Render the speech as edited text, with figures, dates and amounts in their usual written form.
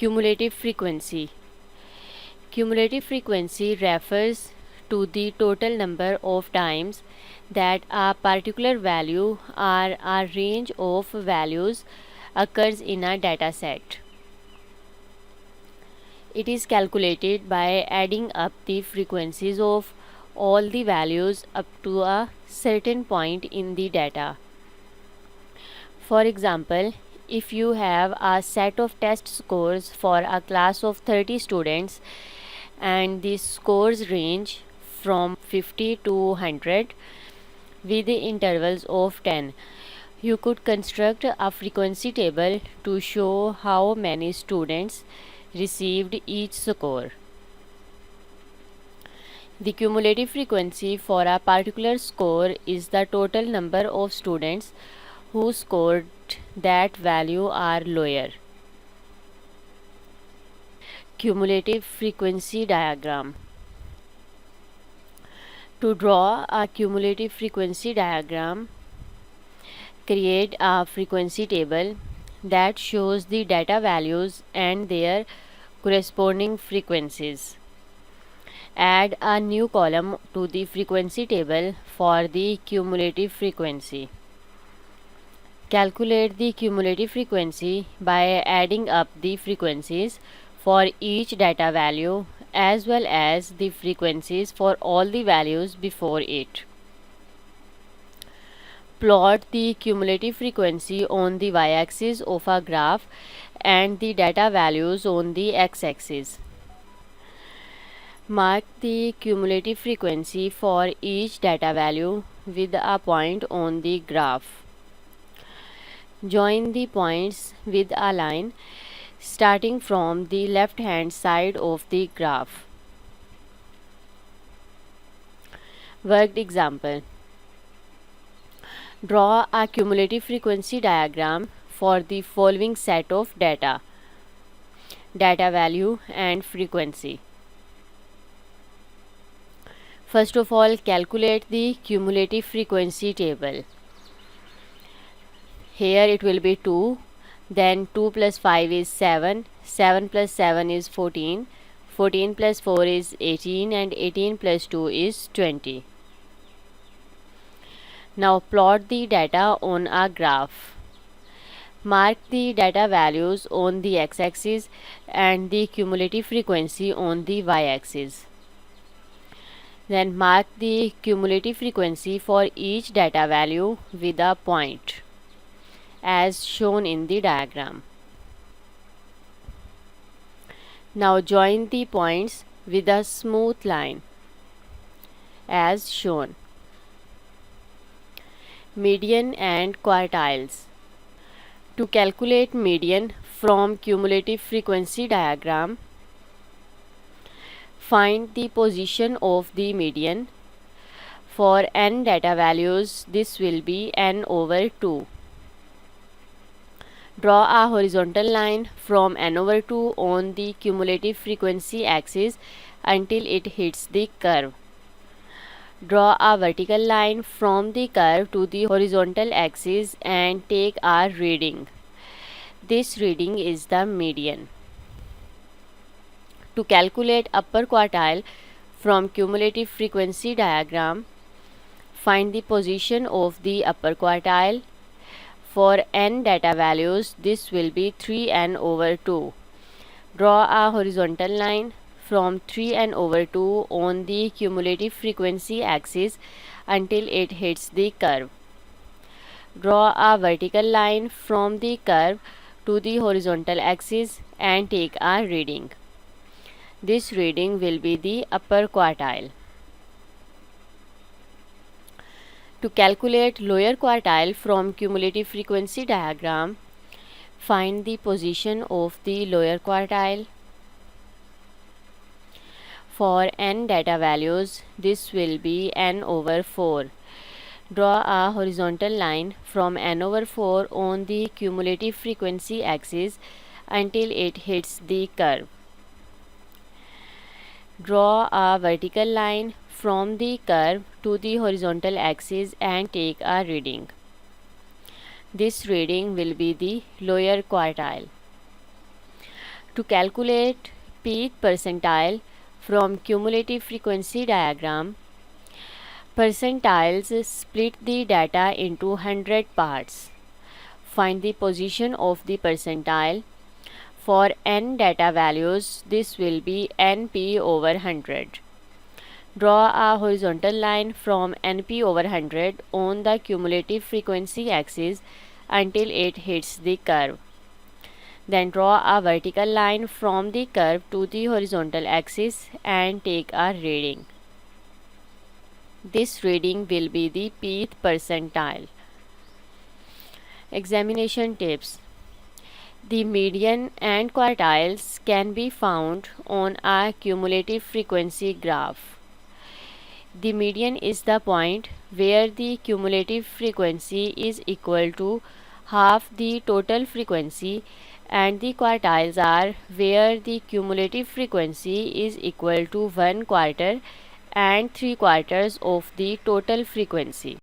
Cumulative frequency. Cumulative frequency refers to the total number of times that a particular value or a range of values occurs in a data set. It is calculated by adding up the frequencies of all the values up to a certain point in the data. For example, if you have a set of test scores for a class of 30 students and the scores range from 50 to 100 with the intervals of 10, you could construct a frequency table to show how many students received each score. The cumulative frequency for a particular score is the total number of students who scored that value or lower. Cumulative frequency diagram. To draw a cumulative frequency diagram, create a frequency table that shows the data values and their corresponding frequencies. Add a new column to the frequency table for the cumulative frequency. Calculate the cumulative frequency by adding up the frequencies for each data value as well as the frequencies for all the values before it. Plot the cumulative frequency on the y-axis of a graph and the data values on the x-axis. Mark the cumulative frequency for each data value with a point on the graph. Join the points with a line starting from the left hand side of the graph. Worked example. Draw a cumulative frequency diagram for the following set of data: data value and frequency. First of all, calculate the cumulative frequency table. Here it will be 2, then 2 plus 5 is 7, 7 plus 7 is 14, 14 plus 4 is 18, and 18 plus 2 is 20. Now plot the data on a graph. Mark the data values on the x-axis and the cumulative frequency on the y-axis. Then mark the cumulative frequency for each data value with a point, as shown in the diagram. Now join the points with a smooth line, as shown. Median and quartiles. To calculate median from cumulative frequency diagram, find the position of the median. For n data values, this will be n over 2. Draw a horizontal line from n over 2 on the cumulative frequency axis until it hits the curve. Draw a vertical line from the curve to the horizontal axis and take a reading. This reading is the median. To calculate upper quartile from cumulative frequency diagram, find the position of the upper quartile. For n data values, this will be 3n over 2. Draw a horizontal line from 3n over 2 on the cumulative frequency axis until it hits the curve. Draw a vertical line from the curve to the horizontal axis and take a reading. This reading will be the upper quartile. To calculate lower quartile from cumulative frequency diagram, find the position of the lower quartile. For n data values, this will be n over 4. Draw a horizontal line from n over 4 on the cumulative frequency axis until it hits the curve. Draw a vertical line from the curve to the horizontal axis and take a reading. This reading will be the lower quartile. To calculate peak percentile from cumulative frequency diagram, percentiles split the data into 100 parts. Find the position of the percentile. For n data values, this will be np over 100. Draw a horizontal line from np over 100 on the cumulative frequency axis until it hits the curve. Then draw a vertical line from the curve to the horizontal axis and take a reading. This reading will be the peak percentile. Examination tips. The median and quartiles can be found on a cumulative frequency graph. The median is the point where the cumulative frequency is equal to half the total frequency, and the quartiles are where the cumulative frequency is equal to 1/4 and 3/4 of the total frequency.